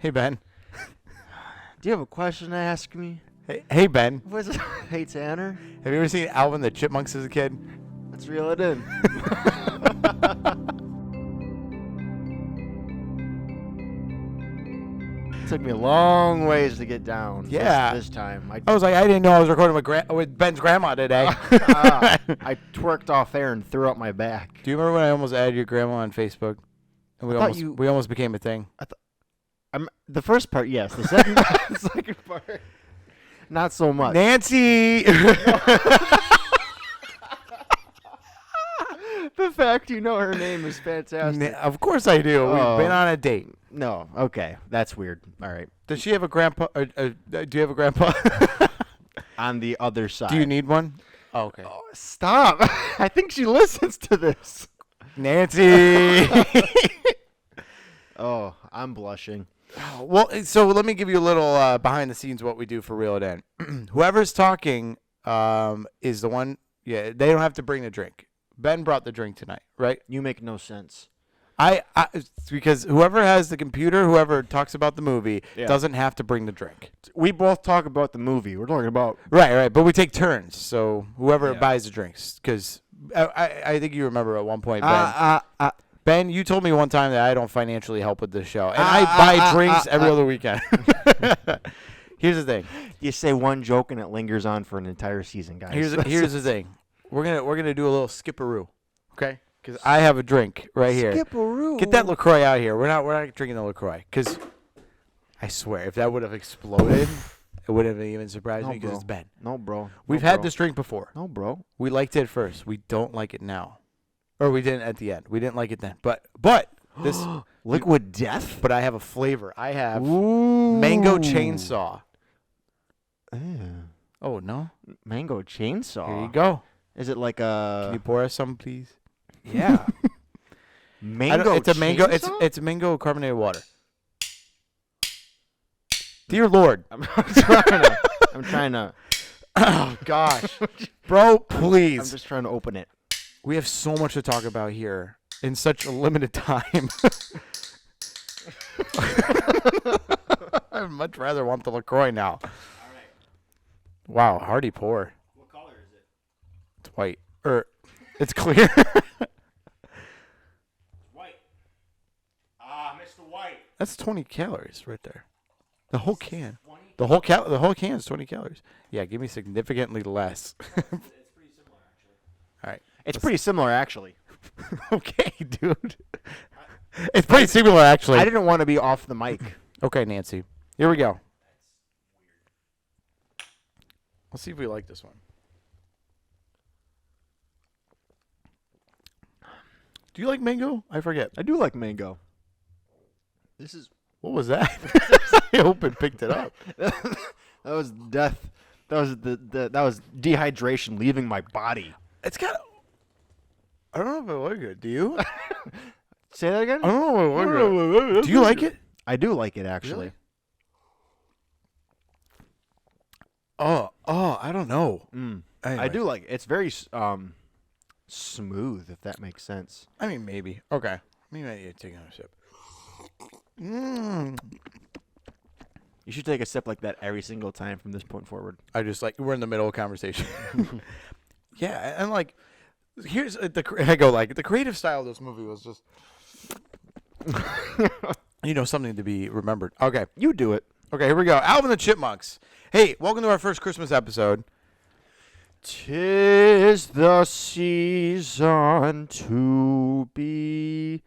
Hey, Ben. Do you have a question to ask me? Hey, Ben. What's it? Hey, Tanner. Have you ever seen Alvin the Chipmunks as a kid? Let's reel it in. It took me a long ways to get down. Yeah. This time. I was like, I didn't know I was recording with Ben's grandma today. I twerked off air and threw up my back. Do you remember when I almost added your grandma on Facebook? And we almost became a thing. The first part, yes. The second, the second part, not so much. Nancy! The fact you know her name is fantastic. Of course I do. Oh. We've been on a date. No, okay. That's weird. All right. Does she have a grandpa? Do you have a grandpa? On the other side. Do you need one? Oh, okay. Oh, stop. I think she listens to this. Nancy! Oh, I'm blushing. Well, so let me give you a little behind the scenes what we do for Reel It In. Whoever's talking is the one. Yeah, they don't have to bring the drink. Ben brought the drink tonight, right? You make no sense. Because whoever has the computer, whoever talks about the movie, Yeah. doesn't have to bring the drink. We both talk about the movie. We're talking about. Right. But we take turns. So whoever Yeah. buys the drinks, because I think you remember at one point, Ben. Ben, you told me one time that I don't financially help with this show, and I buy drinks every other weekend. Here's the thing. You say one joke and it lingers on for an entire season, guys. Here's the thing. We're gonna do a little skipperoo, okay? Because I have a drink right here. Skipperoo. Get that LaCroix out here. We're not drinking the LaCroix, because I swear if that would have exploded, it wouldn't have even surprised me because it's Ben. No, bro. We've had this drink before. No, bro. We liked it at first. We don't like it now. Or we didn't at the end. We didn't like it then. But this Liquid Death. But I have a flavor. I have Ooh. mango chainsaw. Ew. Oh no! Mango chainsaw. Here you go. Is it like a? Can you pour us some, please? Yeah. Mango. It's a mango. chainsaw? It's mango carbonated water. Dear Lord. I'm trying to. Oh gosh, bro, please. I'm just trying to open it. We have so much to talk about here in such a limited time. I'd much rather want the LaCroix now. All right. Wow, hearty pour. What color is it? It's white. It's clear. White. Ah, Mr. White. That's 20 calories right there. The whole can. 20? The whole can is 20 calories. Yeah, give me significantly less. It's pretty similar, actually. All right. It's pretty similar, actually. Okay, dude. It's pretty similar, actually. I didn't want to be off the mic. Okay, Nancy. Here we go. That's weird. Let's see if we like this one. Do you like mango? I forget. I do like mango. This is. What was that? I hope it picked it up. That was death. That was dehydration leaving my body. It's got. I don't know if I like it. Do you? Say that again? I don't know if I like it. Do you like it? I do like it, actually. Really? Oh, I don't know. Mm. Anyway. I do like it. It's very smooth, if that makes sense. I mean, maybe. Okay. Maybe I need to take another sip. Mmm. You should take a sip like that every single time from this point forward. I just we're in the middle of a conversation. Yeah, and here's the creative style of this movie was just, something to be remembered. Okay. You do it. Okay, here we go. Alvin the Chipmunks. Hey, welcome to our first Christmas episode. 'Tis the season to be.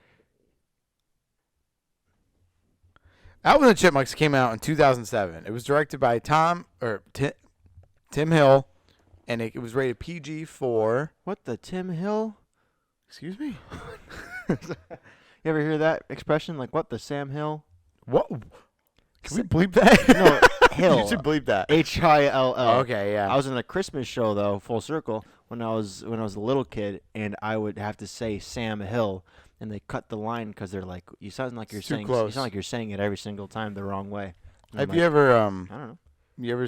Alvin the Chipmunks came out in 2007. It was directed by Tim Hill, and it was rated PG for. What the Tim Hill? Excuse me? You ever hear that expression? Like, what the Sam Hill? What? Can we bleep that? No, Hill. You should bleep that. Hill. Oh, okay, yeah. I was in a Christmas show though, full circle, when I was a little kid, and I would have to say Sam Hill, and they cut the line because they're like, "You sound like you're Too saying, close. you sound like you're saying it every single time the wrong way." And Have I'm you like, ever I don't know. you ever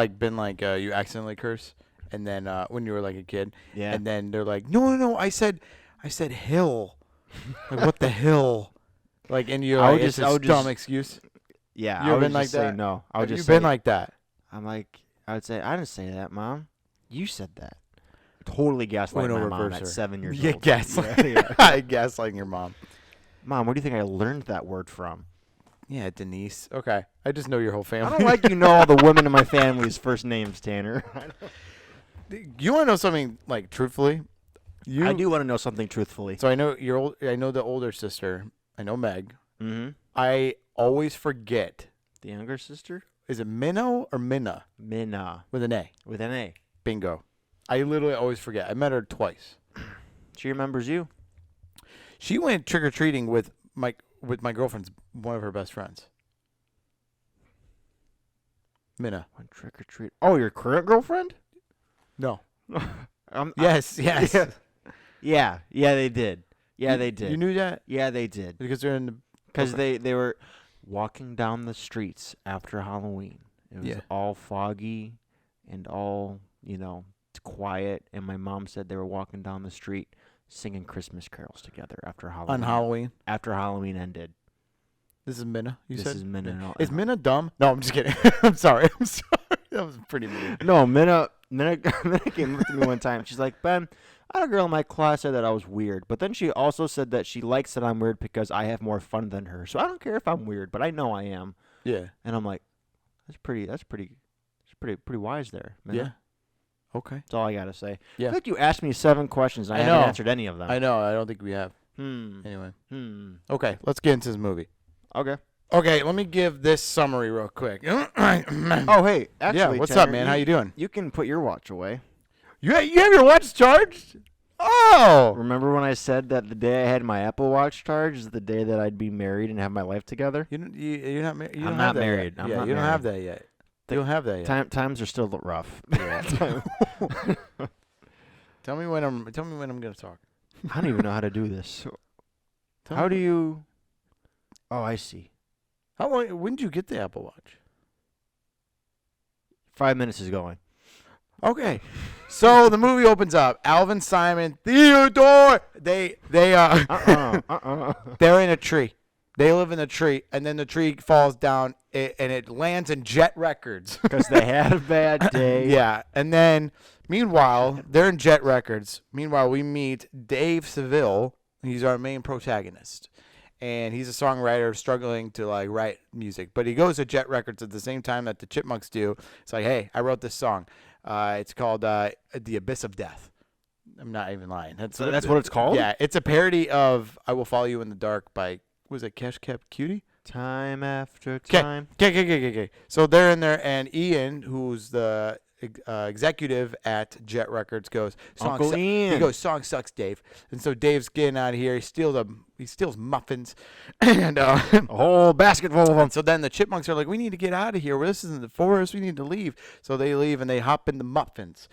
been you accidentally curse, and then when you were like a kid, Yeah. and then they're like, no, I said hill, like what the hill, and you I would it's just- this dumb excuse. Yeah, You I ever would been like just say that? no. I would Have just you say, been like that? I'm like, I would say, I didn't say that, Mom. You said that. Totally gaslight Uno my mom reverser. at 7 years Yeah, old. gaslighting your mom. Mom, where do you think I learned that word from? Yeah, Denise. Okay. I just know your whole family. I don't like you know all the women in my family's first names, Tanner. You want to know something, like, truthfully? I do want to know something truthfully. So I know I know the older sister. I know Meg. Mm-hmm. I always forget. The younger sister? Is it Minnow or Minna? Minna. With an A. With an A. Bingo. I literally always forget. I met her twice. She remembers you? She went trick-or-treating with my girlfriend's, one of her best friends. Minna. Went trick-or-treat. Oh, your current girlfriend? No. Yes. Yeah, they did. Yeah, they did. You knew that? Yeah, they did. Because they're in the... Because they were walking down the streets after Halloween. It was all foggy and all, quiet. And my mom said they were walking down the street singing Christmas carols together after Halloween. On Halloween? After Halloween ended. This is Minna, you said? This is Minna. Is Minna dumb? No, I'm just kidding. I'm sorry. That was pretty mean. No, Minna came up to me one time. She's like, Ben, I had a girl in my class said that I was weird. But then she also said that she likes that I'm weird because I have more fun than her. So I don't care if I'm weird, but I know I am. Yeah. And I'm like, that's pretty wise there, Minna. Yeah. Okay. That's all I got to say. Yeah. I think you asked me 7 questions. And I know. haven't answered any of them. I know. I don't think we have. Anyway. Okay, let's get into this movie. Okay, let me give this summary real quick. Oh, hey. Actually, yeah, what's Tanner, up, man? How you doing? You can put your watch away. You have your watch charged? Oh! Remember when I said that the day I had my Apple Watch charged is the day that I'd be married and have my life together? You're not married. I'm not married. You don't have that yet. You don't have that yet. Times are still rough. Yeah. Tell me when I'm gonna talk. I don't even know how to do this. How do you? Oh, I see. How long? When did you get the Apple Watch? 5 minutes is going. Okay, so the movie opens up. Alvin, Simon, Theodore. They're in a tree. They live in a tree, and then the tree falls down, and it lands in Jet Records because they had a bad day. Yeah, and then meanwhile they're in Jet Records. Meanwhile, we meet Dave Seville. He's our main protagonist. And he's a songwriter struggling to write music. But he goes to Jet Records at the same time that the Chipmunks do. It's like, hey, I wrote this song. It's called The Abyss of Death. I'm not even lying. That's what it's called? Yeah, it's a parody of I Will Follow You in the Dark by, was it Cash Cab Cutie? Time after time. Okay. So they're in there, and Ian, who's the executive at Jet Records, goes, Uncle Ian. He goes, song sucks, Dave. And so Dave's getting out of here. He steals muffins and a whole basket full of them. So then the Chipmunks are like, we need to get out of here. This isn't the forest. We need to leave. So they leave and they hop in the muffins.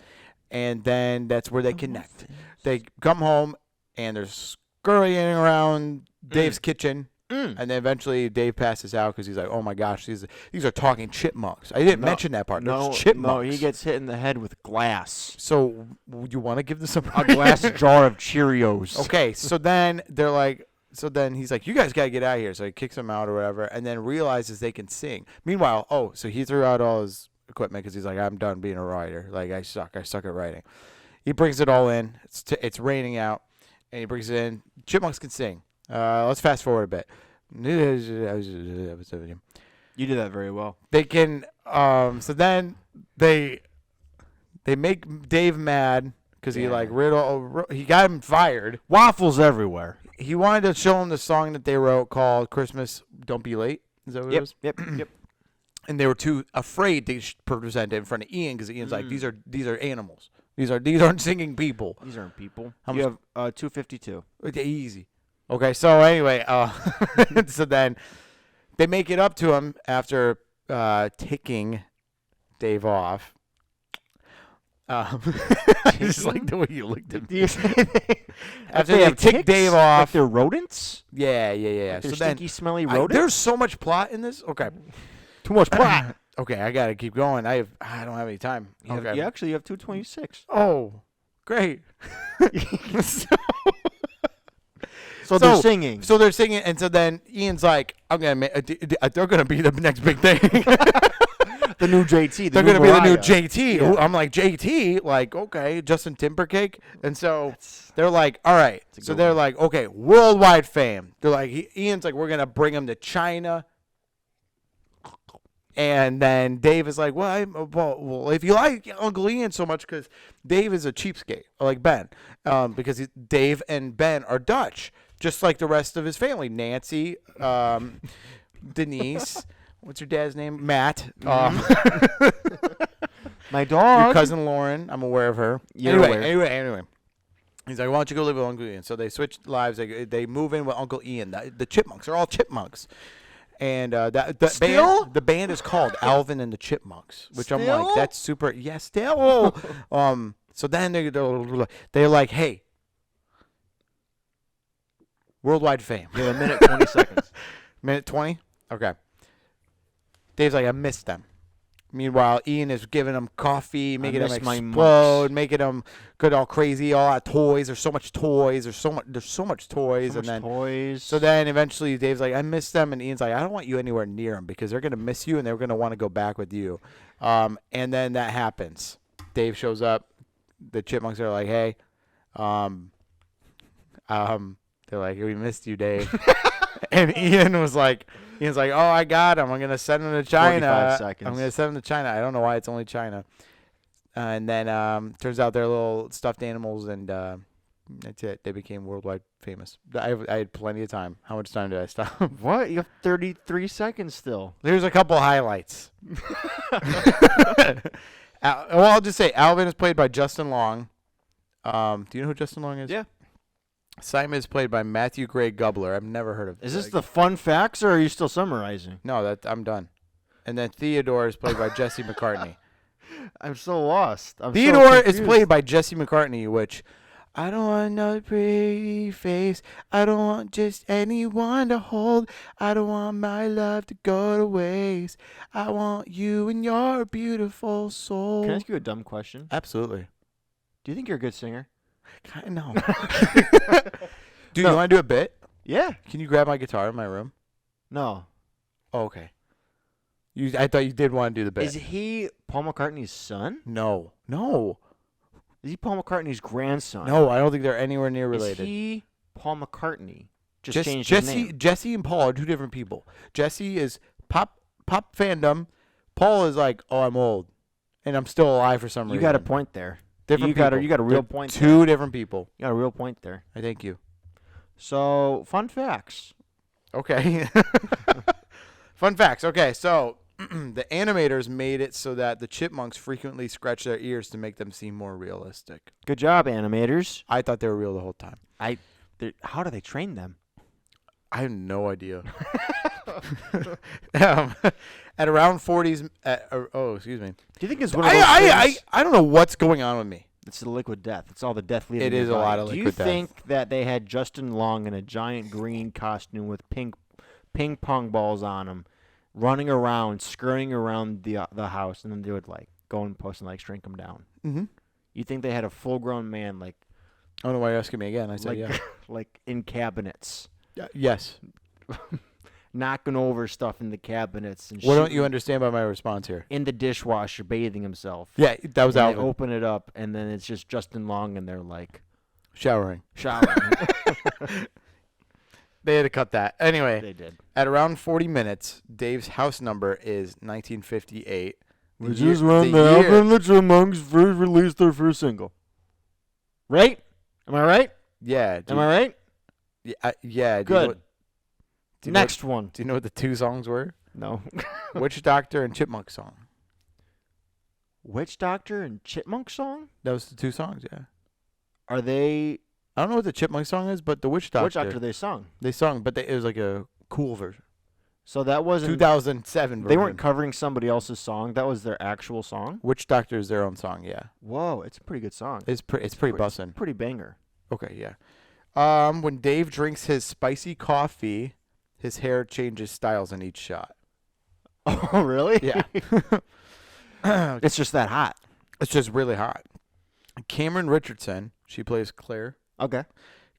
And then that's where they connect. They come home and they're scurrying around Dave's kitchen. And then eventually Dave passes out because he's like, oh my gosh, these are talking chipmunks. I didn't mention that part. No, chipmunks. He gets hit in the head with glass. So you want to give this a glass jar of Cheerios. Okay, so then they're like, he's like, you guys got to get out of here. So he kicks them out or whatever, and then realizes they can sing. Meanwhile, so he threw out all his equipment because he's like, I'm done being a writer. Like, I suck at writing. He brings it all in. It's raining out, and he brings it in. Chipmunks can sing. Let's fast forward a bit. You did that very well. They can. So then they make Dave mad because he he got him fired. Waffles everywhere. He wanted to show him the song that they wrote called "Christmas Don't Be Late." Is that what it was? Yep. And they were too afraid to present it in front of Ian because Ian's like, these are animals. These aren't singing people. These aren't people. How you much? have 252. Easy. Okay, so anyway, so then they make it up to him after ticking Dave off. I just like the way you looked at me. After they tick Dave off. Like they're rodents? Yeah. Like they're so stinky, smelly rodents? There's so much plot in this. Okay. Too much plot. Okay, I got to keep going. I don't have any time. You have 226. Oh, great. So they're singing. So they're singing, and so then Ian's like, "I'm gonna. They're gonna be the next big thing." The new JT. They're gonna be the new JT. Yeah. I'm like, JT, like, okay, Justin Timberlake, and so they're like, all right. So they're like, okay, worldwide fame. They're like, Ian's like, we're gonna bring him to China. And then Dave is like, well, if you like Uncle Ian so much, because Dave is a cheapskate, like Ben, because Dave and Ben are Dutch, just like the rest of his family. Nancy, Denise, what's your dad's name? Matt. My dog. Your cousin Lauren, I'm aware of her. Anyway. He's like, why don't you go live with Uncle Ian? So they switch lives. They move in with Uncle Ian. The Chipmunks are all Chipmunks. And the band is called Alvin and the Chipmunks, which I'm like, that's super. Yeah, still. So then they're like, hey, worldwide fame. You have a minute 20 seconds. Minute 20? Okay. Dave's like, I missed them. Meanwhile, Ian is giving them coffee, making them explode, making them get all crazy, all out toys. There's so much toys. There's so much toys. So then eventually Dave's like, I miss them. And Ian's like, I don't want you anywhere near them because they're going to miss you and they're going to want to go back with you. And then that happens. Dave shows up. The Chipmunks are like, hey. They're like, we missed you, Dave. And Ian's like, oh, I got him. I'm going to send him to China. 45 seconds. I'm going to send him to China. I don't know why it's only China. And then turns out they're little stuffed animals, and that's it. They became worldwide famous. I had plenty of time. How much time did I stop? What? You have 33 seconds still. There's a couple highlights. I'll just say Alvin is played by Justin Long. Do you know who Justin Long is? Yeah. Simon is played by Matthew Gray Gubler. I've never heard of. Is this the fun facts, or are you still summarizing? No, I'm done. And then Theodore is played by Jesse McCartney. I'm so lost. Theodore is played by Jesse McCartney, which I don't want another pretty face. I don't want just anyone to hold. I don't want my love to go to waste. I want you and your beautiful soul. Can I ask you a dumb question? Absolutely. Do you think you're a good singer? No. Dude, you want to do a bit? Yeah. Can you grab my guitar in my room? No. Oh, okay. I thought you did want to do the bit. Is he Paul McCartney's son? No. Is he Paul McCartney's grandson? No, I don't think they're anywhere near related. Is he Paul McCartney? Just changed his name. Jesse and Paul are two different people. Jesse is pop fandom. Paul is like, oh, I'm old, and I'm still alive for some reason. You got a point there. You got a real point. Two different people. You got a real point there. I thank you. So, fun facts. Okay. Fun facts. Okay, so the animators made it so that the Chipmunks frequently scratch their ears to make them seem more realistic. Good job, animators. I thought they were real the whole time. How do they train them? I have no idea. At around 40s, excuse me. Do you think it's one of those things? I don't know what's going on with me. It's the liquid death. It's all the death leaving. It is a lot of liquid death. Do you think that they had Justin Long in a giant green costume with ping pong balls on him, running around, scurrying around the house, and then they would like go and post and like shrink him down? Mm-hmm. You think they had a full-grown man like? I don't know why you're asking me again. I said yeah. Like in cabinets. Yes. Knocking over stuff in the cabinets and what don't you understand by my response here? In the dishwasher, bathing himself. Yeah, that was Alvin. They open it up, and then it's just Justin Long, and they're like showering. They had to cut that. Anyway, they did. At around 40 minutes, Dave's house number is 1958. Which is when the Alvin and the Chipmunks first released their first single. Right? Am I right? Yeah. Am I right? Yeah. Yeah. Good. Next one. Do you know what the two songs were? No. Witch Doctor and Chipmunk Song. Witch Doctor and Chipmunk Song? That was the two songs, yeah. Are they... I don't know what the Chipmunk Song is, but the Witch Doctor... Witch Doctor they sung. They sung, but it was like a cool version. So that wasn't... 2007 version. They weren't covering somebody else's song. That was their actual song? Witch Doctor is their own song, yeah. Whoa, it's a pretty good song. It's pretty bussin'. Pretty banger. Okay, yeah. When Dave drinks his spicy coffee... His hair changes styles in each shot. Oh, really? Yeah. It's just that hot. It's just really hot. Cameron Richardson, she plays Claire. Okay.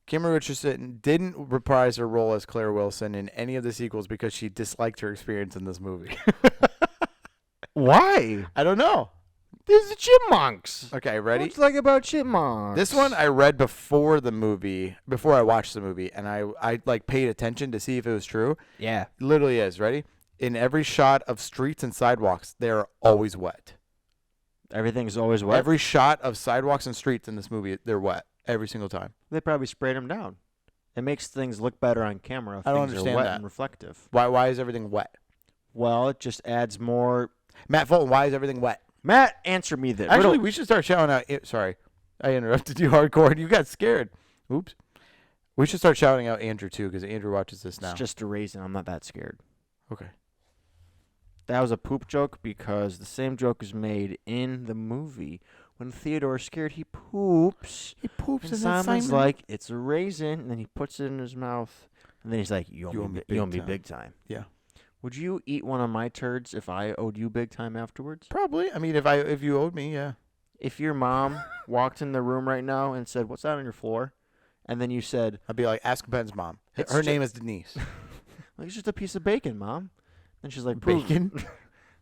Kim Richardson didn't reprise her role as Claire Wilson in any of the sequels because she disliked her experience in this movie. Why? I don't know. There's the Chipmunks. Okay, ready? What's like about Chipmunks? This one I read before I watched the movie, and I like paid attention to see if it was true. Yeah. It literally is. Ready? In every shot of streets and sidewalks, they are always wet. Everything's always wet? Every shot of sidewalks and streets in this movie, they're wet every single time. They probably sprayed them down. It makes things look better on camera if I don't things understand are wet that. and reflective. Why is everything wet? Well, it just adds more. Matt Fulton, why is everything wet? Matt, answer me this. Actually, we should start shouting out. Sorry, I interrupted you hardcore and you got scared. Oops. We should start shouting out Andrew, too, because Andrew watches this now. It's just a raisin. I'm not that scared. Okay. That was a poop joke because the same joke is made in the movie. When Theodore's scared, he poops. He poops And Simon's like, it's a raisin, and then he puts it in his mouth. And then he's like, you owe me big time. Yeah. Would you eat one of my turds if I owed you big time afterwards? Probably. I mean, if you owed me, yeah. If your mom walked in the room right now and said, what's that on your floor? And then you said, I'd be like, ask Ben's mom. It's Her ju- name is Denise. like, it's just a piece of bacon, Mom. And she's like, Bacon?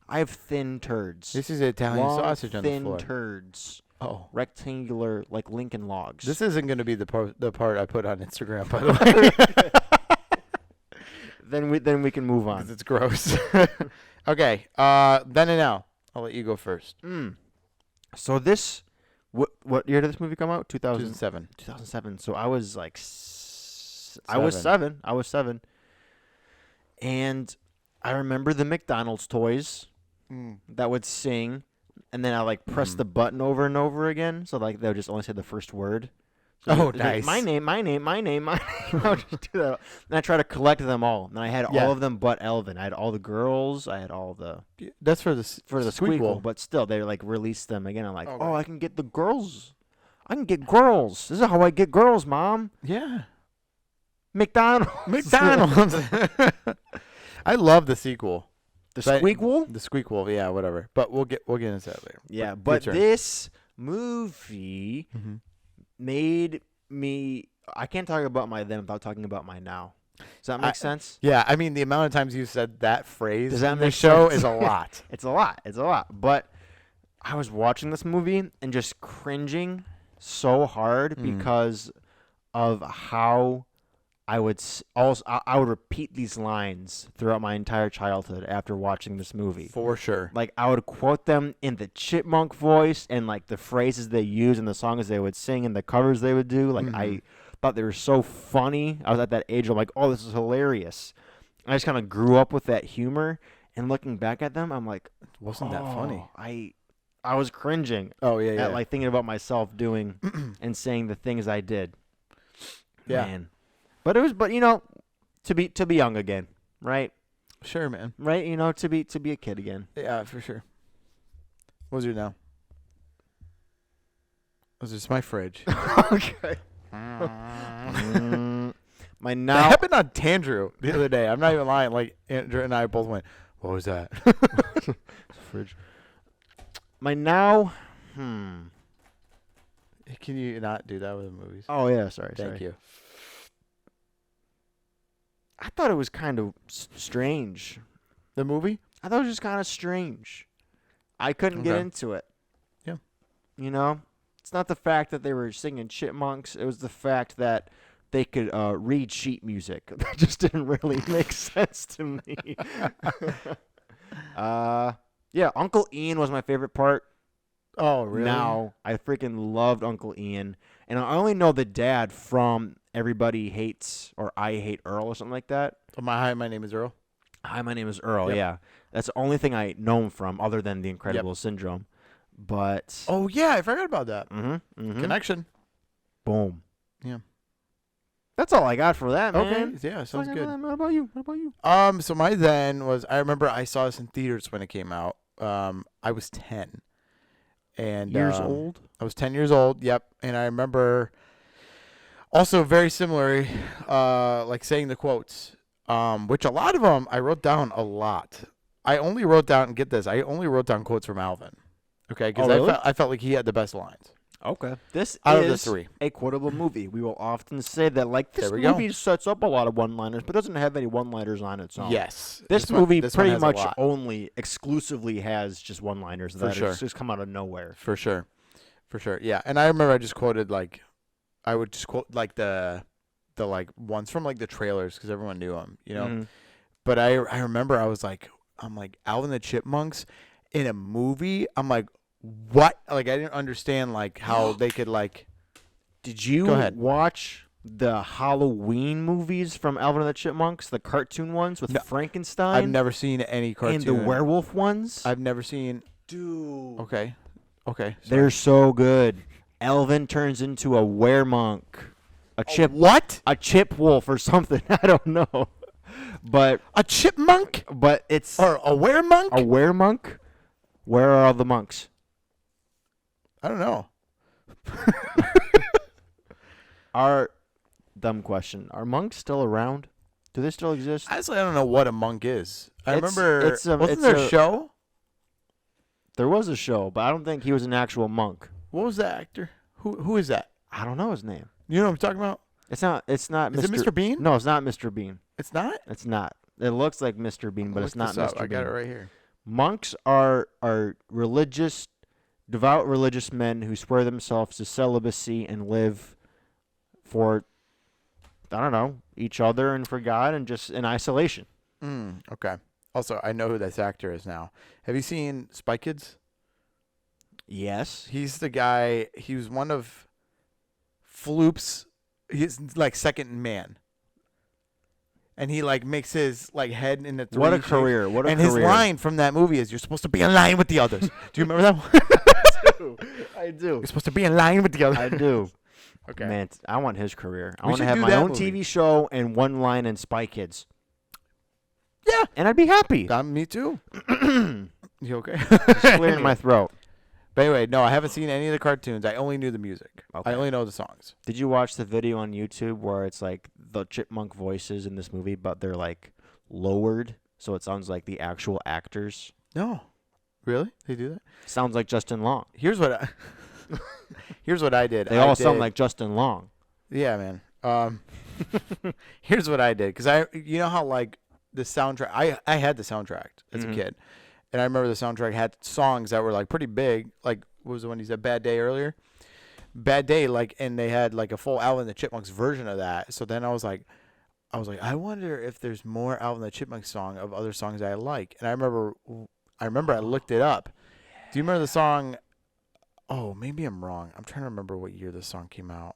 I have thin turds. This is Italian Long, sausage on the thin floor. turds. Oh. Rectangular, like Lincoln logs. This isn't going to be the part I put on Instagram, by the way. Then we can move on. Because it's gross. Okay. Then and now. I'll let you go first. So this, what year did this movie come out? 2007. 2007. So I was like, I was seven. And I remember the McDonald's toys that would sing, and then I like press the button over and over again, so like they would just only say the first word. So nice. Like, my name. I would just do that. And I try to collect them all. And I had all of them but Alvin. I had all the girls. I had all the... That's for the Squeakle. But still, they like released them again. I'm like, I can get the girls. I can get girls. This is how I get girls, Mom. Yeah. McDonald's. I love the sequel. The Squeakle? The Squeakle, yeah, whatever. But we'll get into that later. Yeah, but this movie... made me... I can't talk about my then without talking about my now. Does that make sense? Yeah, I mean, the amount of times you said that phrase in this show is a lot. It's a lot. But I was watching this movie and just cringing so hard because of how I would repeat these lines throughout my entire childhood after watching this movie. For sure. Like, I would quote them in the chipmunk voice and, like, the phrases they use and the songs they would sing and the covers they would do. Like, I thought they were so funny. I was at that age. I'm like, oh, this is hilarious. I just kind of grew up with that humor. And looking back at them, I'm like, wasn't that funny? I was cringing. Oh, yeah. At, like, thinking about myself doing and saying the things I did. Yeah. Man. But you know, to be young again, right? Sure, man. Right? You know, to be a kid again. Yeah, for sure. What was your now? Was this my fridge? Okay. My now. That happened on Tandrew the other day. I'm not even lying. Like, Andrew and I both went, what was that? Fridge. My now. Can you not do that with the movies? Oh, yeah. Sorry. Thank you. I thought it was kind of strange. The movie? I thought it was just kind of strange. I couldn't get into it. Yeah. You know? It's not the fact that they were singing Chipmunks. It was the fact that they could read sheet music. That just didn't really make sense to me. Yeah, Uncle Ian was my favorite part. Oh, really? Now, I freaking loved Uncle Ian. And I only know the dad from Everybody Hates or I Hate Earl or something like that. Hi, my name is Earl. Hi, my name is Earl, Yep. yeah. That's the only thing I know him from other than the Incredible Syndrome. But... Oh, yeah, I forgot about that. Connection. Boom. Yeah. That's all I got for that, man. Okay, yeah, sounds good. What about you? So my then was, I remember I saw this in theaters when it came out. I was 10. And Years old? I was 10 years old, yep. And I remember also very similar, like saying the quotes, which a lot of them I wrote down a lot. I only wrote down, get this, I only wrote down quotes from Alvin. Okay, because really? I felt like he had the best lines. Okay. This out of the is 3. a quotable movie. We will often say that, like, this There we movie go. sets up a lot of one-liners, but doesn't have any one-liners on its own. Yes. This movie this one pretty has a much lot. only exclusively has just one-liners that just come out of nowhere. For sure. Yeah. And I remember I just quoted, like, I would just quote, like, the like, ones from, like, the trailers because everyone knew them, you know? Mm-hmm. But I remember I'm like, Alvin the Chipmunks in a movie? I'm like, what? Like, I didn't understand, like, how they could, like... Did you watch the Halloween movies from Alvin and the Chipmunks, the cartoon ones with Frankenstein? I've never seen any cartoon. And the werewolf ones? I've never seen... Dude. Okay. They're so good. Alvin turns into a weremunk. What? A chip wolf or something. I don't know. But a chipmunk? But it's... Or a weremunk? A weremunk? Where are all the monks? I don't know. Dumb question. Are monks still around? Do they still exist? Honestly, I don't know what a monk is. I remember... wasn't there a show? There was a show, but I don't think he was an actual monk. What was the actor? Who is that? I don't know his name. You know what I'm talking about? It's not Is it Mr. Bean? No, it's not Mr. Bean. It's not? It's not. It looks like Mr. Bean, but it's not Mr. Bean. I got it right here. Monks are religious, devout religious men who swear themselves to celibacy and live for, I don't know, each other and for God and just in isolation. Okay. Also, I know who this actor is now. Have you seen Spy Kids? Yes. He's the guy. He was one of Floop's. He's like second in man. And he like makes his like head in the 3 What a career! What a and career! And his line from that movie is, "You're supposed to be in line with the others." Do you remember that one? I do. You're supposed to be in line with the others. I do. Okay. Man, I want his career. I We want to should have do my that own movie. TV show and one line in Spy Kids. Yeah. And I'd be happy. Me too. You okay? Just clearing my throat. But anyway, no, I haven't seen any of the cartoons. I only knew the music. Okay. I only know the songs. Did you watch the video on YouTube where it's like the chipmunk voices in this movie, but they're like lowered, so it sounds like the actual actors? No. Really? They do that? Sounds like Justin Long. Here's what I did. They all sound like Justin Long. Yeah, man. Here's what I did, because you know how like the soundtrack. I had the soundtrack as a kid, and I remember the soundtrack had songs that were like pretty big. Like, what was the one you said? Bad Day earlier. Bad Day, like, and they had like a full Alvin and the Chipmunks version of that. So then I was like, I wonder if there's more Alvin and the Chipmunks song of other songs I like. And I remember I looked it up. Do you remember the song? Oh, maybe I'm wrong. I'm trying to remember what year this song came out.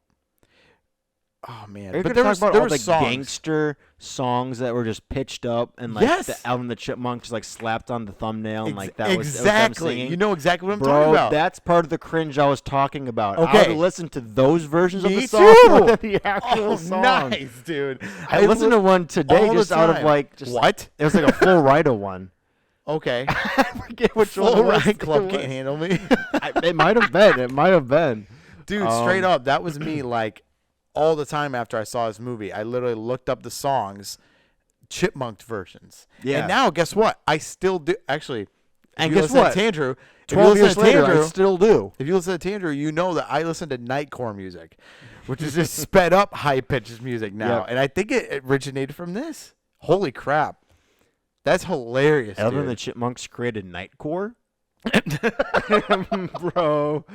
Oh man! Are you but there was there all were the songs. gangster songs that were just pitched up and like the Alvin and the Chipmunks like slapped on the thumbnail and like that was exactly. You know exactly what I'm Bro, talking about. That's part of the cringe I was talking about. Okay. I would listen to those versions of Me the song too. more than the actual song. Nice, dude. I listened to one today all just the out of time. like just what? It was like a full Rida one. Okay. I forget which Full one. Ride Club can't handle me. It might have been. It might have been. Dude, straight up, that was me like all the time after I saw this movie. I literally looked up the songs, chipmunk versions. Yeah. And now, guess what? I still do. Actually, And if you guess listen what? to Tandrew, 12 years later, I still do. If you listen to Tandrew, you know that I listen to nightcore music, which is just sped up, high-pitched music now. Yep. And I think it originated from this. Holy crap. That's hilarious, Alvin and the dude. Chipmunks created nightcore? Bro,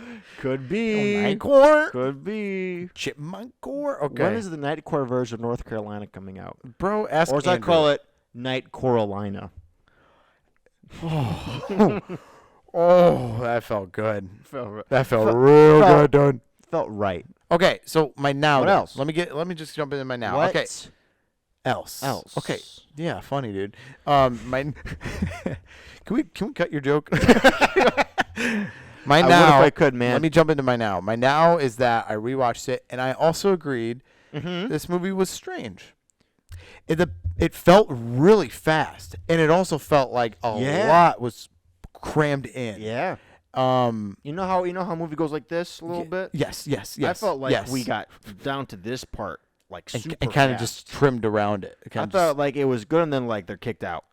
could be. Nightcore? Could be. Chipmunk core? Okay. When is the nightcore version of North Carolina coming out? Bro, ask Or as I Andrew. call it, Night Coralina. Oh, that felt good. Felt That felt real felt- good, dude. Felt right. Okay, so my now. What then. else? Let me just jump into my now. What Okay. Else. else? Okay. Yeah, funny, dude. My Can we cut your joke? My I would now. if I could, man. Let me jump into my now. My now is that I rewatched it and I also agreed Mm-hmm. this movie was strange. It felt really fast and it also felt like a lot was crammed in. Yeah. You know how a movie goes like this a little bit? Yes. I felt like we got down to this part like super and kind of fast. just trimmed around it. I felt like it was good, and then like they're kicked out.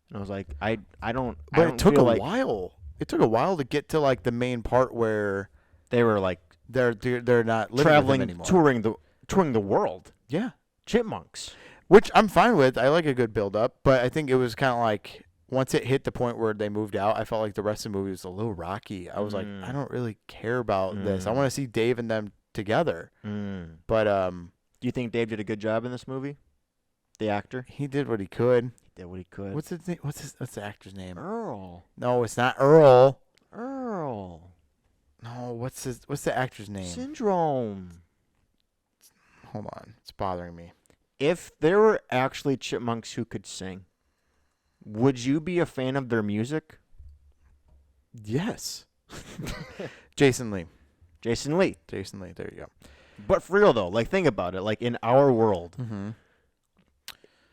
And I was like, I don't. But I don't it took feel a like, while. It took a while to get to like the main part where They were like they're not living traveling, with him anymore. touring the world. Yeah. Chipmunks. Which I'm fine with. I like a good build up, but I think it was kind of like once it hit the point where they moved out, I felt like the rest of the movie was a little rocky. I was like, I don't really care about this. I want to see Dave and them together. But do you think Dave did a good job in this movie? The actor? He did what he could. He did what he could. What's his name? What's the actor's name? Earl. No, it's not Earl. Earl. No, what's the actor's name? Syndrome. Hold on. It's bothering me. If there were actually chipmunks who could sing, would you be a fan of their music? Yes. Jason Lee. Jason Lee. Jason Lee. There you go. But for real, though, like, think about it. Like, in our world,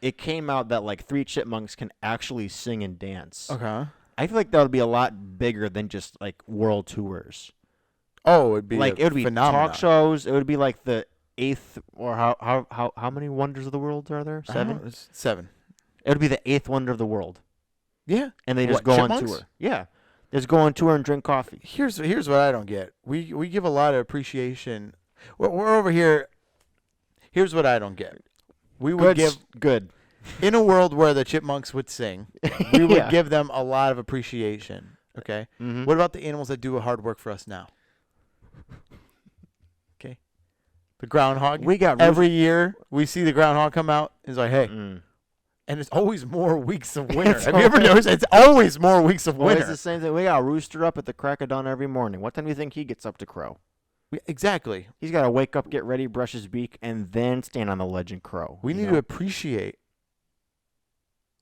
it came out that, like, 3 chipmunks can actually sing and dance. Okay. I feel like that would be a lot bigger than just, like, world tours. Oh, it'd be like, it would be phenomenon. talk shows. It would be, like, the 8th, or how many wonders of the world are there? 7? 7. It would be the 8th wonder of the world. Yeah. And they just go Chipmunks? on tour. Yeah. They just go on tour and drink coffee. Here's what I don't get. We give a lot of appreciation. We're over here. Here's what I don't get. We would good. In a world where the chipmunks would sing, we would give them a lot of appreciation. Okay. What about the animals that do hard work for us now? Okay. The groundhog. We got every year we see the groundhog come out. It's like, hey. And it's always more weeks of winter. Have you ever noticed? It's always more weeks of winter. It's the same thing. We got a rooster up at the crack of dawn every morning. What time do you think he gets up to crow? Exactly. He's got to wake up, get ready, brush his beak, and then stand on the ledge and crow. We need to appreciate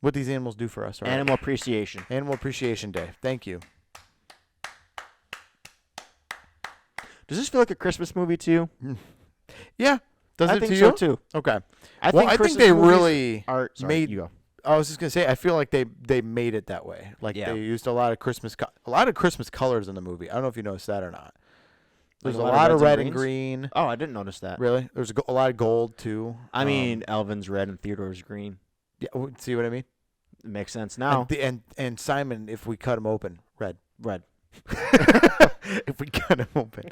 what these animals do for us. Right? Animal Appreciation. Animal Appreciation Day. Thank you. Does this feel like a Christmas movie to you? Yeah. Does I it think to so you? too. Okay. I think they really made. You go. I was just gonna say, I feel like they made it that way. Like they used a lot of Christmas colors in the movie. I don't know if you noticed that or not. There's Like a lot of red and and green. Oh, I didn't notice that. Really? There's a lot of gold too. I mean, Alvin's red and Theodore's green. Yeah. See what I mean? It makes sense now. And Simon, if we cut him open, red. If we cut him open.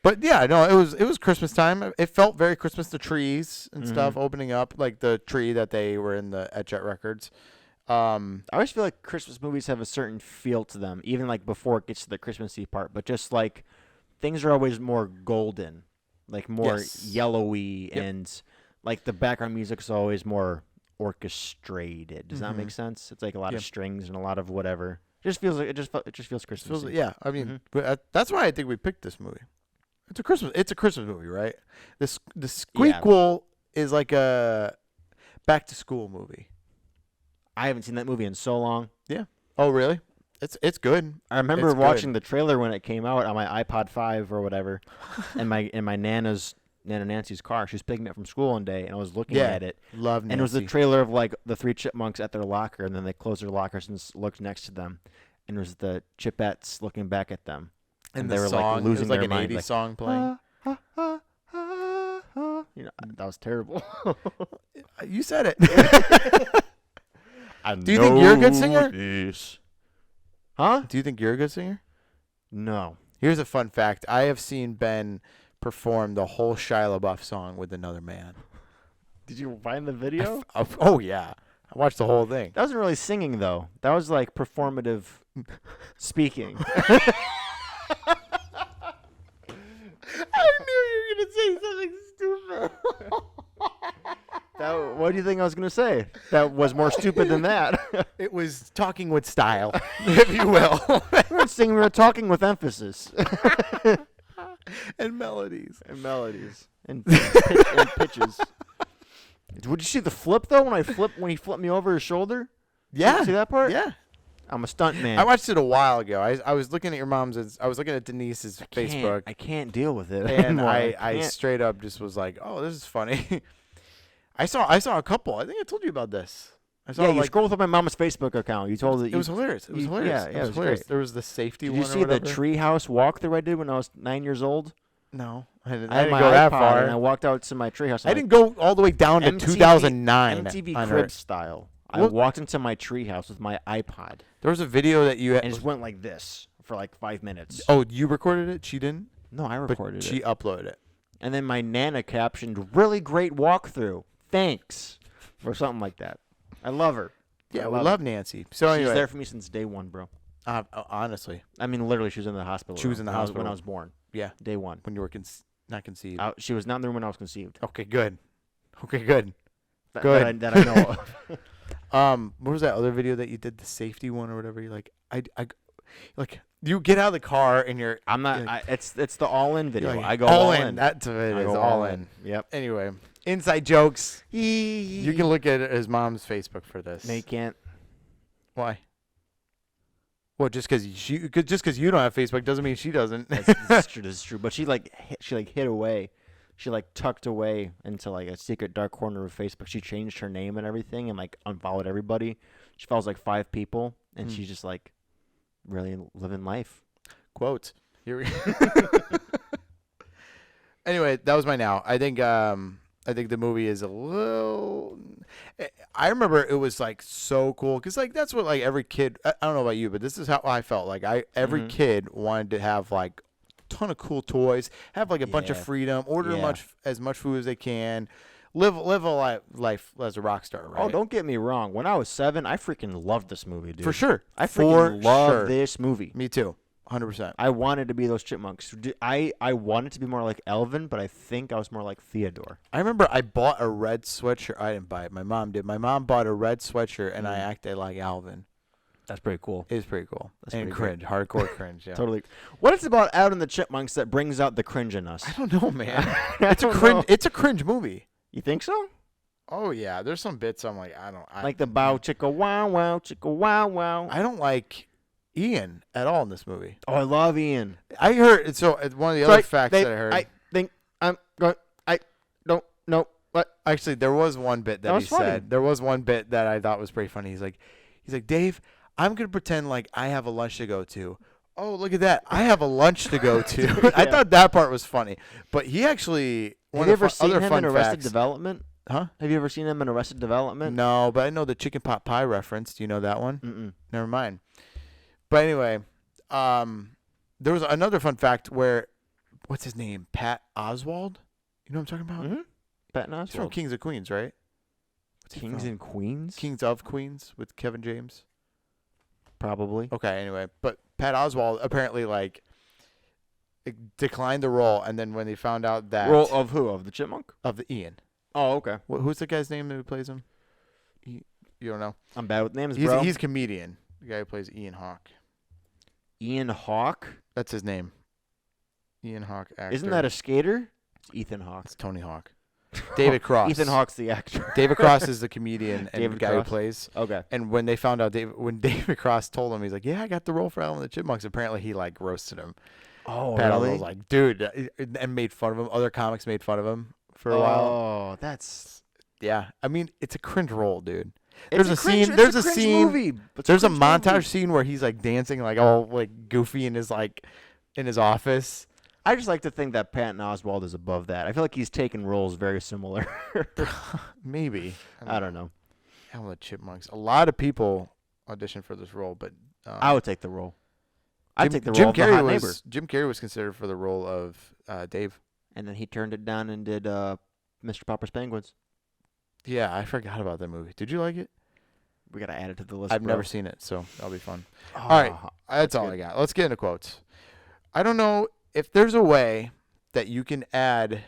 But yeah, no, it was Christmas time. It felt very Christmas. The trees and stuff opening up, like the tree that they were in the at Jet Records. I always feel like Christmas movies have a certain feel to them, even like before it gets to the Christmassy part. But just like things are always more golden, like more yellowy, and like the background music's always more orchestrated. Does that make sense? It's like a lot of strings and a lot of whatever. It just feels like it just feels Christmas. Yeah, I mean, that's why I think we picked this movie. It's a Christmas movie, right? The Squeakquel is like a back to school movie. I haven't seen that movie in so long. Yeah. Oh, really? It's good. I remember watching the trailer when it came out on my iPod 5 or whatever, in my Nana Nancy's car. She was picking me up from school one day, and I was looking at it. Love Nancy. And it was the trailer of like the 3 chipmunks at their locker, and then they closed their lockers and looked next to them, and it was the Chipettes looking back at them. And they were like losing their mind. It was like an 80s song playing. You know, that was terrible. You said it. Do you think you're a good singer? Huh? Do you think you're a good singer? No. Here's a fun fact. I have seen Ben perform the whole Shia LaBeouf song with another man. Did you find the video? Oh, yeah. I watched the whole thing. That wasn't really singing, though. That was like performative speaking. I knew you were going to say something stupid. What do you think I was going to say? That was more stupid than that. It was talking with style, if you will. We weren't singing, we were talking with emphasis. And melodies. And pitches. Would you see the flip, though, when he flipped me over his shoulder? Yeah. Did you see that part? Yeah. I'm a stunt man. I watched it a while ago. I was looking at your mom's. I was looking at Denise's Facebook. I can't deal with it. And I straight up just was like, "Oh, this is funny." I saw a couple. I think I told you about this. You scroll through my mom's Facebook account. You told it was hilarious. It was hilarious. Yeah, it was hilarious. There was the safety one. Did you see the treehouse walkthrough I did when I was 9 years old? No, I didn't go that far. And I walked out to my treehouse. I didn't go all the way down to 2009. MTV Crib style. I walked into my treehouse with my iPod. There was a video that you had. And just went like this for like 5 minutes. Oh, you recorded it? She didn't? No, I recorded But she uploaded it. And then my Nana captioned, "Really great walkthrough. Thanks." Or something like that. I love her. Yeah, we love Nancy. So anyway. She's there for me since day one, bro. Honestly. I mean, literally, she was in the hospital. She was in the hospital. When I was born. Yeah. Day one. When you were not conceived. She was not in the room when I was conceived. Okay, good. Good. That I know of. What was that other video that you did, the safety one or whatever? You're like, like you get out of the car and you're. I'm not. Like, it's the all in video. Like, I go all in. That's what it is. All in. Yep. Anyway, inside jokes. You can look at his mom's Facebook for this. No, you can't. Why? Well, just because you don't have Facebook doesn't mean she doesn't. That's true. That's true. But she hid away. She tucked away into a secret dark corner of Facebook. She changed her name and everything and unfollowed everybody. She follows 5 people and she's just really living life. Quotes. Here we go. Anyway, that was my now. I think the movie is a little. I remember it was so cool because that's what every kid. I don't know about you, but this is how I felt. Every kid wanted to have ton of cool toys, have a bunch of freedom, order as much food as they can, live a life as a rock star. Right? Oh, don't get me wrong. When I was 7, I freaking loved this movie, dude. For sure, I freaking loved this movie. Me too, 100%. I wanted to be those chipmunks. I wanted to be more like Alvin, but I think I was more like Theodore. I remember I bought a red sweatshirt. I didn't buy it. My mom did. My mom bought a red sweatshirt, and I acted like Alvin. That's pretty cool. It is pretty cool. That's and pretty cringe, hardcore cringe. Yeah, totally. What is it about Alvin the Chipmunks that brings out the cringe in us? I don't know, man. It's a cringe. It's a cringe movie. You think so? Oh yeah, there's some bits I'm like the bow chicka wow wow. I don't like Ian at all in this movie. Oh, I love Ian. I heard so one of the other facts that I heard. I think I'm going. I don't know what. Actually, there was one bit that he funny. said. There was one bit that I thought was pretty funny. He's like, Dave, I'm gonna pretend like I have a lunch to go to. Oh, look at that! I have a lunch to go to. Yeah. I thought that part was funny, but he actually. Have you ever seen him in Arrested Development? Huh? Have you ever seen him in Arrested Development? No, but I know the chicken pot pie reference. Do you know that one? Mm-mm. Never mind. But anyway, there was another fun fact where, what's his name? Pat Oswalt? You know what I'm talking about? Mm-hmm. Pat Oswalt. He's from Kings of Queens, right? Kings and Queens? Kings of Queens with Kevin James. Probably. Okay, anyway. But Pat Oswalt apparently, declined the role, and then when they found out that... Role of who? Of the Chipmunk? Of the Ian. Oh, okay. Who's the guy's name who plays him? You don't know? I'm bad with names, bro. He's a comedian. The guy who plays Ian Hawke. Ian Hawke? That's his name. Ian Hawke, actor. Isn't that a skater? It's Ethan Hawke. It's Tony Hawk. David Cross. Ethan Hawke's the actor. David Cross is the comedian and David the guy Cross. who plays. Okay. And when they found out, when David Cross told him, he's like, "Yeah, I got the role for Alvin the Chipmunks." Apparently, he roasted him. Oh, Pat really? was like, "Dude," and made fun of him. Other comics made fun of him for a while. Oh, that's yeah. I mean, it's a cringe role, dude. There's a scene. There's a scene. Movie, there's a montage scene where he's dancing all goofy in his office. I just like to think that Patton Oswalt is above that. I feel like he's taken roles very similar. Maybe. I don't know. Alvin the Chipmunks. A lot of people auditioned for this role, but I would take the role. I'd take the role of the hot neighbor. Jim Carrey was considered for the role of Dave. And then he turned it down and did Mr. Popper's Penguins. Yeah, I forgot about that movie. Did you like it? We got to add it to the list, I've bro. never seen it, so that'll be fun. All right, that's all I got. Let's get into quotes. I don't know if there's a way that you can add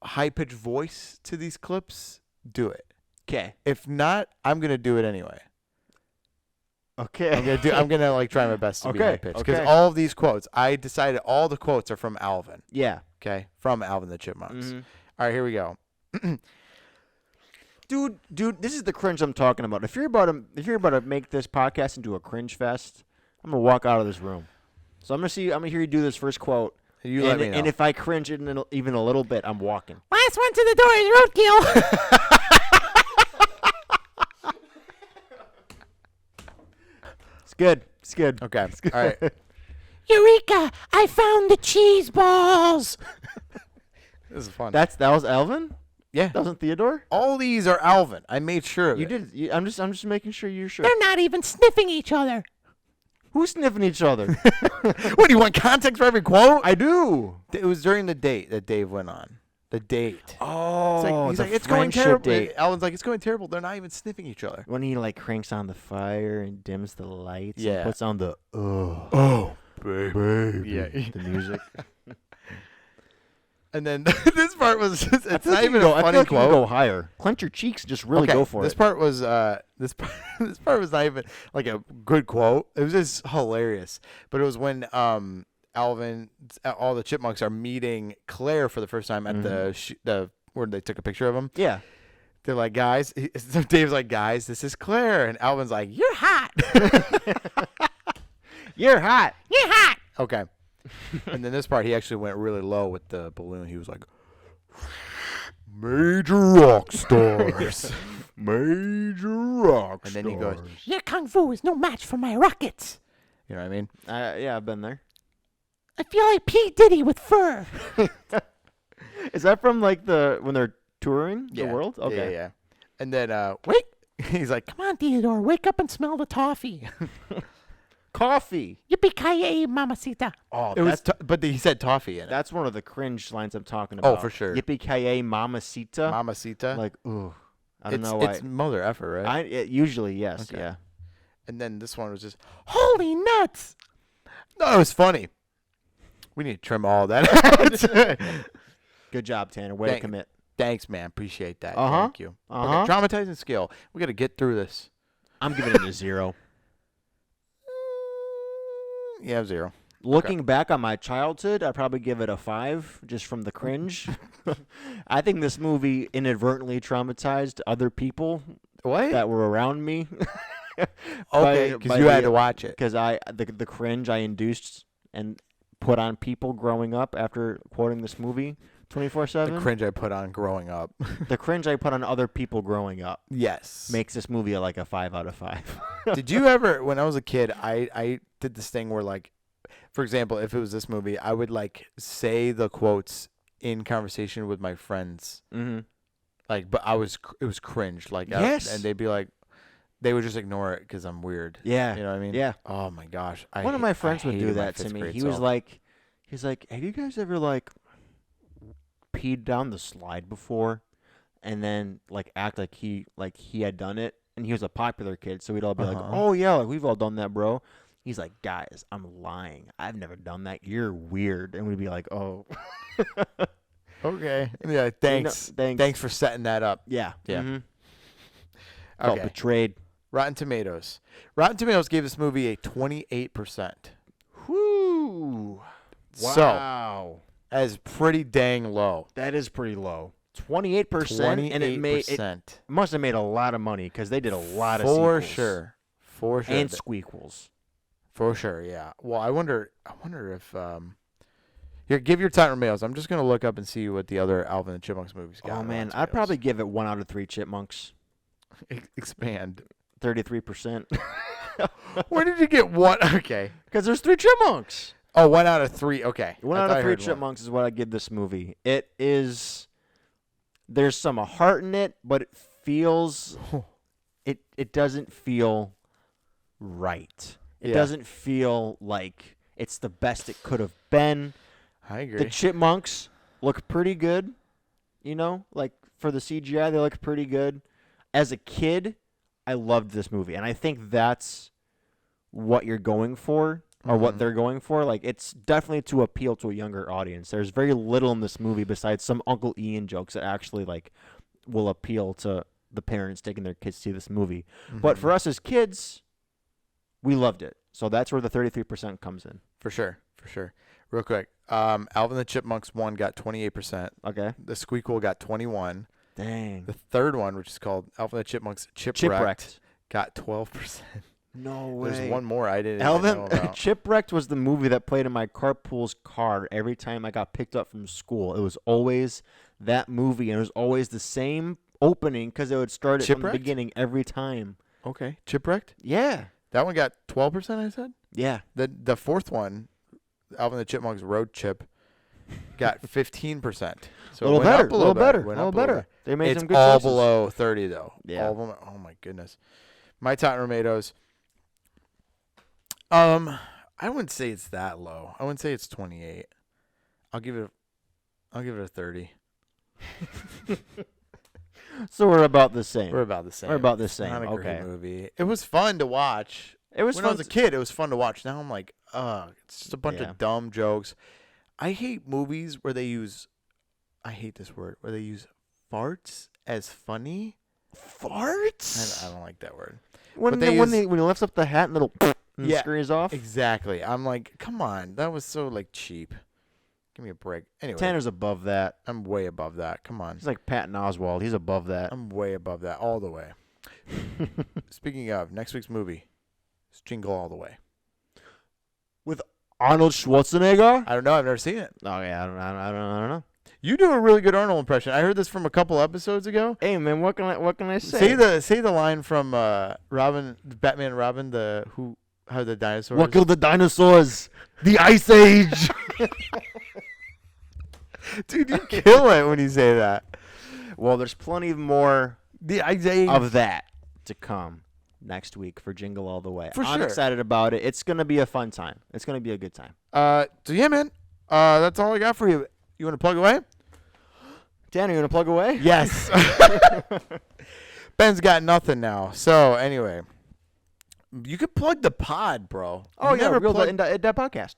high-pitched voice to these clips. Do it. Okay. If not, I'm gonna do it anyway. Okay. I'm gonna try my best to be high-pitched because okay. all of these quotes, I decided all the quotes are from Alvin. Yeah. Okay, from Alvin the Chipmunks. Mm-hmm. All right, here we go. Dude, this is the cringe I'm talking about. If you're about to make this podcast into a cringe fest, I'm gonna walk out of this room. So I'm gonna hear you do this first quote. Let me know. And if I cringe even a little bit, I'm walking. Last one to the door is roadkill. It's good. It's good. Okay. All right. Eureka! I found the cheese balls. This is fun. That was Alvin? Yeah. That wasn't Theodore? All these are Alvin. I made sure of You it. did. I'm just making sure you're sure. They're not even sniffing each other. Who's sniffing each other? What, do you want context for every quote? I do. It was during the date that Dave went on. The date. Oh, he's like, it's going terrible. Date. Alvin's like, it's going terrible. They're not even sniffing each other. When he like cranks on the fire and dims the lights. Yeah. And puts on the baby. Yeah. The music. And then this part was just, it's not even a a funny I feel like quote. You can go higher. Clench your cheeks. Just really go for this it. Part was this part was not even like a good quote. It was just hilarious. But it was when Alvin, all the Chipmunks are meeting Claire for the first time at the where they took a picture of him. Yeah. They're like, guys. So Dave's like, guys, this is Claire, and Alvin's like, you're hot. You're hot. You're hot. Okay. And then this part, he actually went really low with the balloon. He was like, major rock stars. Major rock stars. And then he goes, your kung fu is no match for my rockets. You know what I mean? Yeah, I've been there. I feel like P. Diddy with fur. Is that from like when they're touring the world? Okay. Yeah. And then, wait. He's like, come on, Theodore, wake up and smell the toffee. Coffee. Yippee-ki-yay, mamacita. Oh, it was but he said toffee in it. That's one of the cringe lines I'm talking about. Oh, for sure. Yippee-ki-yay, mamacita. Mamacita. Like, ooh. I don't know why. It's mother effer, right? Usually, yes, Okay. yeah. And then this one was just, holy nuts. no, it was funny. We need to trim all that out. Good job, Tanner. Way to commit. Thanks, man. Appreciate that. Uh-huh. Thank you. Okay, traumatizing skill. We got to get through this. I'm giving it a 0. Yeah, 0. Looking back on my childhood, I'd probably give it a 5, just from the cringe. I think this movie inadvertently traumatized other people that were around me. Okay, because you had to watch it. Because the cringe I induced and put on people growing up after quoting this movie 24/7. The cringe I put on growing up. The cringe I put on other people growing up. Yes. Makes this movie like a 5 out of 5. Did you ever, when I was a kid, I did this thing where, like, for example, if it was this movie, I would, like, say the quotes in conversation with my friends. Mm-hmm. Like, but it was cringe. Like, yes. And they'd be like, they would just ignore it because I'm weird. Yeah. You know what I mean? Yeah. Oh, my gosh. One of my friends would do that to me. He's like, have you guys ever, like, peed down the slide before and then, like, act like he had done it? And he was a popular kid, so we'd all be like, oh, yeah, like, we've all done that, bro. He's like, guys, I'm lying. I've never done that. You're weird. And we'd be like, oh. Okay. Yeah, thanks. Thanks for setting that up. Yeah. Yeah. Mm-hmm. Okay. Felt betrayed. Rotten Tomatoes. Rotten Tomatoes gave this movie a 28%. Whoo. Wow. That is pretty dang low. That is pretty low. 28%. And it must have made a lot of money because they did a lot of sequels. For sure. And squeakquels. For sure, yeah. Well, I wonder if here, give your Rotten Tomatoes. I'm just gonna look up and see what the other Alvin and Chipmunks movies got. Oh man, I'd probably give it 1 out of 3 Chipmunks. Expand. 33%. Where did you get one? Okay, because there's 3 Chipmunks. Oh, 1 out of 3. Okay, 1 out of 3 Chipmunks is what I give this movie. It is. There's some heart in it, but it feels. It doesn't feel right. It doesn't feel like it's the best it could have been. I agree. The Chipmunks look pretty good, like for the CGI, they look pretty good. As a kid, I loved this movie, and I think that's what you're going for, or what they're going for. Like, it's definitely to appeal to a younger audience. There's very little in this movie besides some Uncle Ian jokes that actually like will appeal to the parents taking their kids to see this movie. But for us as kids, we loved it. So that's where the 33% comes in. For sure. Real quick, Alvin the Chipmunks 1 got 28%. Okay. The Squeakquel got 21%. Dang. The third one, which is called Alvin the Chipmunks Chipwrecked, got 12%. No way. There's one more I didn't Alvin, know about. Chipwrecked was the movie that played in my carpool's car every time I got picked up from school. It was always that movie, and it was always the same opening because it would start it from the beginning every time. Okay. Chipwrecked? Yeah. That one got 12%, I said? Yeah. The fourth one, Alvin the Chipmunks Road Chip, got 15%. So a little better. They made it's some good all choices. below 30, though. Yeah. All of them, oh, my goodness. My Rotten Tomatoes, I wouldn't say it's that low. I wouldn't say it's 28. I'll give it a 30. So we're about the same. We're about the same. It's not a okay. great movie. It was fun to watch. It was when fun I was a kid. It was fun to watch. Now I'm like, it's just a bunch Yeah. of dumb jokes. I hate movies where they use. I hate this word. Where they use farts as funny. Farts? I don't like that word. When they when use- he lifts up the hat and little and Yeah, screws off. Exactly. I'm like, come on. That was so like cheap. Give me a break. Anyway, Tanner's above that. I'm way above that. Come on. He's like Patton Oswalt. He's above that. I'm way above that all the way. Speaking of, next week's movie is Jingle All the Way. With Arnold Schwarzenegger? I don't know. I've never seen it. Oh yeah, I don't know. You do a really good Arnold impression. I heard this from a couple episodes ago. Hey man, what can I say? Say the line from Robin, Batman Robin, how the dinosaurs. What killed the dinosaurs? The Ice Age. Dude, you kill it when you say that. Well, there's plenty more The Ice Age. of that to come next week for Jingle All the Way. For I'm sure. excited about it. It's gonna be a fun time. It's gonna be a good time. So yeah, man. That's all I got for you. You want to plug away? Tanner, you wanna plug away? Yes. Ben's got nothing now. So anyway, you could plug the pod, bro. Oh You yeah, never Real plugged- It podcast.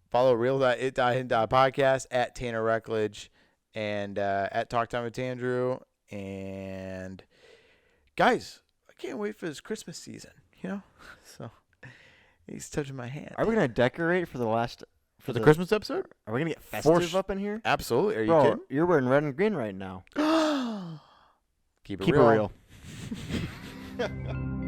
Follow real.it.podcast at Tanner Reckledge and at Talk Time with Andrew. And guys, I can't wait for this Christmas season. You know, so he's touching my hand. Are we gonna decorate for the last For the Christmas episode? Are we gonna get festive up in here? Absolutely. Are you Bro, kidding? you're wearing red and green right now. Keep it Keep real. it real.